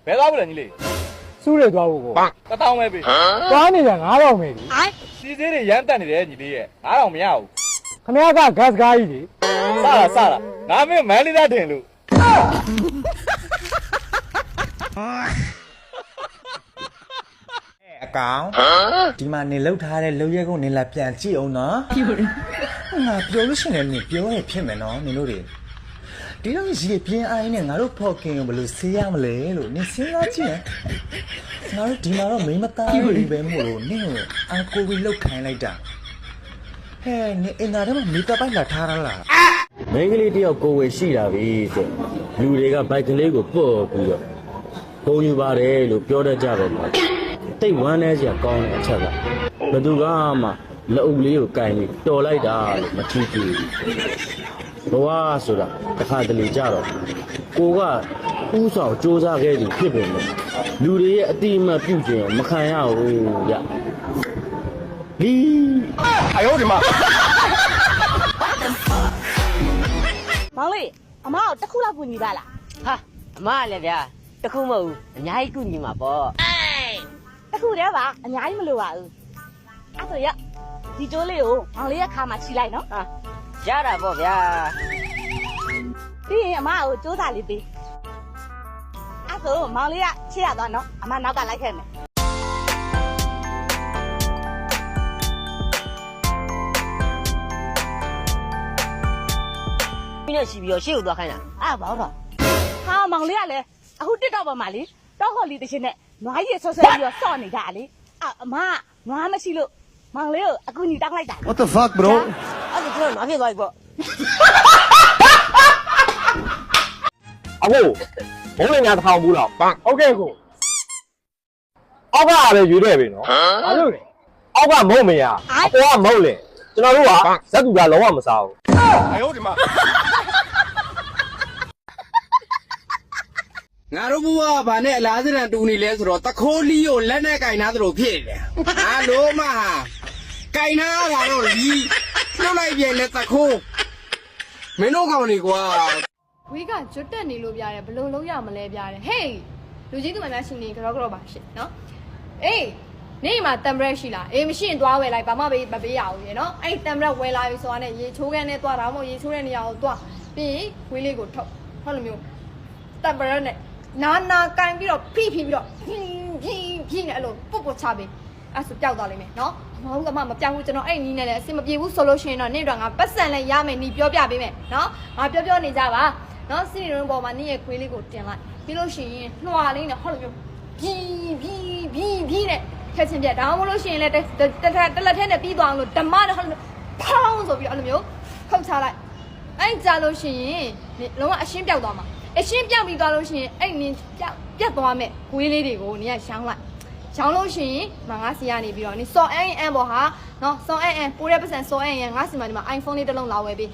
ဘယ်သွားဘူးလဲညီလေး စူးလေသွားဖို့ကို 1000ပဲပြီ သွားနေတာ9000ပဲဒီ စီစေးတွေရမ်းတက်နေတယ်ညီလေးရဲ့9000မရဘူး ခမရကဂတ်ကားကြီးလေ စတာငါမင်းမန်းလေးသားတင်လို့ အကောင်ဒီမှာနေလောက်ထားတဲ့လောက်ရဲကုန်နေလာပြန်ကြည့်အောင်နော်ငါပြောလို့ရှိရင်လည်းပြောရဖြစ်မယ်နော်နင်တို့တွေဒီလိုရေပြင်းအိုင်းနဲ့ငါတို့ဖော်ခင်ဘယ်လိုဆေးရမလဲလို့နင်စဉ်းစားကြည့်ငါတို့ဒီမှာတော့မိမသားလေးပဲမို့လို့နင်ကိုအာကိုဝီလောက်ခိုင်းလိုက်တာဟဲ့နင်အင်္ဂါထဲမှာမိသားပိုက်လာထားရလား မင်းကလေးတယောက်ကိုယ်ဝယ်ရှိတာပြီဆိုလူတွေကဘိုက်ကလေးကိုပုတ်ပြီးတော့ပုံယူပါတယ်လို့ပြောတတ်ကြတယ်မှာတိတ်ဝမ်းနေစရာကောင်းတဲ့အချက်ကဘယ်သူကမှလက်အုပ်လေးကိုကင်ပြီးတော်လိုက်တာလို့မထီးဘူးဘဝဆိုတာတစ်ခါတလေကြတော့ကိုကဥဆောင်စူးစမ်းခဲ့သူဖြစ်ပေမဲ့လူတွေရဲ့အတိအမှတ်ပြုကျင်မခံရဘူးဗျလီအယောဒီမှာ မောင်လေးအမကိုတစ်ခုလောက်ကူညီပါလား ဟာအမလည်းဗျာတခုမဟုတ်ဘူးအများကြီးကုညီမှာပေါ့ တစ်ခုတည်းပါအများကြီးမလိုပါဘူးအဲ့ဆိုရဒီကျိုးလေးကိုမောင်လေးရဲ့ခါမှာချီလိုက်နော် ဟာရတာပေါ့ဗျာ ပြီးရင်အမကိုစူးစာလေးပေးအဲ့ဆိုမောင်လေးကချစ်ရသွားနော်အမနောက်ကလိုက်ခဲ့မယ် ပြီးတော့ရှိပြီးတော့ရှေ့ကိုသွားခိုင်းတာ အဲ့ဘာလို့ဟာမောင်လေးကလည်းအခုတစ်တော့ပေါ်မှာလေတောက်ဟော်လီတစ်ချင်းနဲ့နွားရည်ဆော့ဆော့ပြီးတော့စော့နေတာလေအမနွားမရှိလို့မောင်လေးကိုအကူညီတောင်းလိုက်တာ What the fuck bro အဲ့ဒါကျွန်တော်နားဖြစ်သွားပြီပေါ့ အခုဘုံလေးများ1000ဘူးလောက်ပန်း ဟုတ်ကဲ့ကို အောက်ကလည်းရွေးတယ်ပြီနော် ဘာလို့လဲ အောက်ကမဟုတ်မရအပေါ်ကမဟုတ်လေကျွန်တော်တို့ကဇက်တူကလုံးဝမစားဘူး ငါတို့ဘဝကဗာနဲ့အလားစရန်တူနေလဲဆိုတော့တခိုးလီကိုလက်နဲ့ကင်ထားသလိုဖြစ်နေတယ်။ဟာလို့မဟာကင်ထားတာတော့လီလှုပ်လိုက်ပြန်လဲတခိုးမင်းတို့ကောင်တွေကွာ ဝေးကကျွတ်တက်နေလို့ပြရတယ်ဘလို့လုံးရမလဲပြရတယ်ဟေးလူကြီးသူမများရှင်နေကြောပါရှင့်နော်အေးနေမှာတမ်ဘရက်ရှိလားအေးမရှိရင်သွားဝယ်လိုက်ဘာမှမပေးရဘူးရေနော်အဲ့တမ်ဘရက်ဝယ်လာပြီဆိုတာနဲ့ရေချိုးခန်းနဲ့သွားတာမဟုတ်ရေချိုးတဲ့နေရာကိုသွားပြီးရင်ဝေးလေးကိုထုတ်ဟုတ်လိုမျိုးတမ်ဘရက်နဲ့နာကန်ပြီးတော့ဖိပြီးတော့ဖိနဲ့အဲ့လိုပုတ်ပုတ်ချပေးအဲ့ဆိုပျောက်သွားလိမ့်မယ်နော်မဟုတ်ကမှမပြောင်းဘူးကျွန်တော်အဲ့နီးနဲ့လည်းအဆင်မပြေဘူးဆိုလို့ရှိရင်တော့နေ့တော့ငါပတ်စံလည်းရမယ်နီးပြောပြပေးမယ်နော်ငါပြောနေကြပါနော်စီရုံပေါ်မှာနေ့ရဲ့ခွေးလေးကိုတင်လိုက်ပြီးလို့ရှိရင်လွှာလေးနဲ့ဟောလိုမျိုးဖြီးနဲ့ထက်ချင်းပြဒါမှမဟုတ်လို့ရှိရင်လည်းတလက်ထဲနဲ့ပြီးသွားအောင်လို့ဓမ္မနဲ့ဟောလိုမျိုးဖောင်းဆိုပြီးအဲ့လိုမျိုးခုတ်ချလိုက်အဲ့ကြလို့ရှိရင်လုံးဝအရှင်းပြောက်သွားမှာအရှင်းပြောက်ပြီးသွားလို့ရှိရင်အဲ့နင်းပြတ်သွားမဲ့ခွေးလေးတွေကိုနင်ကရှောင်းလိုက်ရောင်းလို့ရှိရင်ငါစီကနေပြီးတော့နင်စော်အန်ပေါ်ဟာနော်စော်အန်ပိုးတဲ့ပတ်စံစော်အန်ငါစီမှာဒီမှာ iPhone လေးတစ်လုံးလာဝယ်ပေး